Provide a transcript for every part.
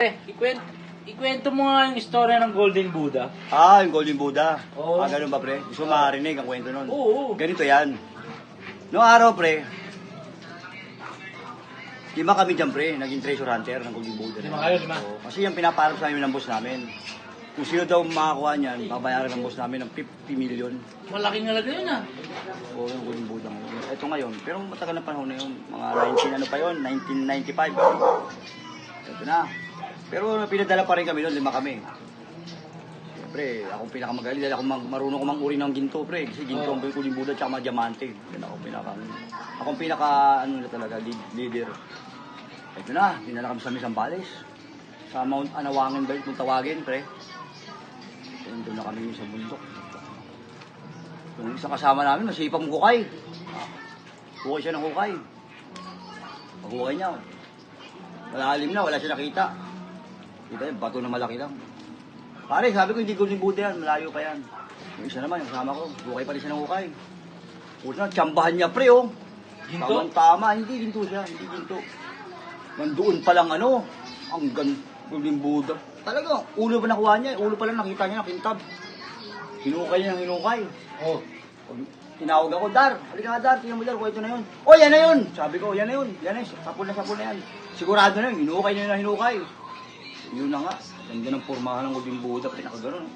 Ikwento mo nga yung istorya ng Golden Buddha. Yung Golden Buddha. Oo. Ganun ba, pre? Gusto mo marinig ang kwento nun? Oo. Ganito yan. Noong araw, pre, 5 kami dyan, pre, naging treasure hunter ng Golden Buddha. 5 kayo, 5? Oo. Kasi yung pinaparap sa amin ng boss namin. Kung sino daw makakuha niyan, babayaran ng boss namin ng 50 million. Malaking halaga yun ah. Oo, yung Golden Buddha ngayon. Ito ngayon. Pero matagal na panahon na yun. Mga 1995. Ito na. Pero pinadala pa rin kami doon, 5 kami. Siyempre, akong pinakamagaling dahil ako marunong ko manguri ng ginto, pre. Kasi ginto ang Golden Buddha at mga diamante. Yan akong pinaka ano na talaga, leader. Ito na, dinala kami sa Misambales. Sa Mount Anawangan ba kung tawagin, pre. Doon na kami sa bundok. Yung isang kasama namin, masipang hukay. Hukay siya ng hukay. Pag-hukay niya, malalim na, wala siya nakita. Kita yung bato na malaki lang. Pare, sabi ko hindi Golden Buddha yan, malayo pa yan. Yung isa naman, yung kasama ko, hukay pa rin siya ng hukay. Puta na, tsambahan niya, pre, oh. Ginto? Tama, hindi ginto siya, hindi ginto. Nandoon pa lang ano, ang Golden Buddha. Talaga, ulo pa nakuha niya, ulo pa lang nakita niya, nakintab. Hinukay niya ng hinukay. Oh. Tinawag ako, Dar, halika nga Dar, tingnan mo Dar, ito na yun. Oh, yan na yun! Sabi ko, yan na yun, sapul na yan. Sigurado na yun, hinukay na yun na hinukay. Yun na nga, ganda ng pormahan ng Golden Buddha, pinakagano'n.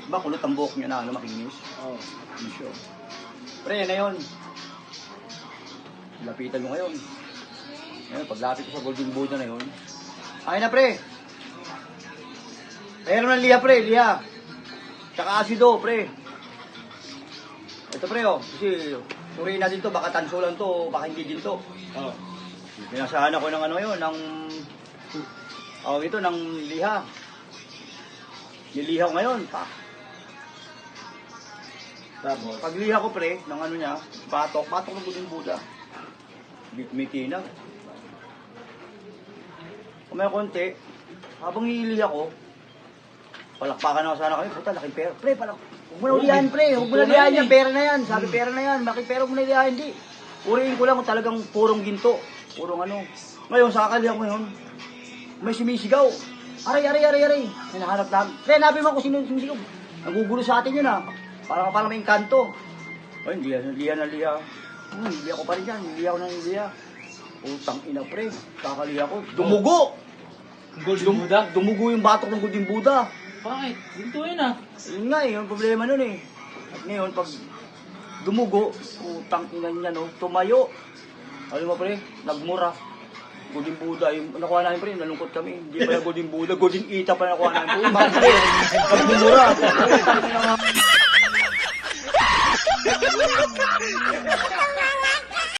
Diba, kulot ang buhok niya na, ano, makinis? Oh. Sure. Pre, yan na yun. Lapitan mo ngayon. Ngayon, paglapit ko sa Golden Buddha na yun, ay na pre! Pero ng liha pre, liha. Tsaka asido pre. Ito pre oh, kasi suriin natin to, baka tanso lang to, baka hindi ginto. Oh. Pinasahan ako ng ano yun, ng ito, ng liha. Niliha ko ngayon, pa. Pag liha ko pre, ng ano niya, batok ng Golden Buddha. May kinang. Kung may konti, habang hihiliha ko, palakpakan ako sana kami, puta, laking pera. Pre, huwag mo na ulihan, pre. Huwag mo na ulihan yan, pera na yan. Sabi, pera na yan. Bakit pera mo na ulihan? Hindi. Purihin ko lang kung talagang purong ginto. Purong ano. Ngayon, sa kakalihan ko yun, may sumisigaw. Aray. May nahanap namin. Pre, nabi mo kung sino sumisigaw. Nagugulo sa atin yun, ha. Parang may engkanto. Ay, liha. Hindi ako pa rin yan. Hindi ako nang liha. Utang ina, pre. Kakalihan ko. Dumugo! Golden Buddha? Dumugo yung batok ng Golden Buddha. Bakit? Ginto yun ah. Yun nga yung problema nun eh. At ngayon, pag dumugo, utang ina niya, no, tumayo. Alam mo pre, nagmura. Golden Buddha, yung nakuha namin pre, nalungkot kami. Hindi pa yung Golden Buddha, Golden Ita pa nakuha namin. Mga pre, nagmumura.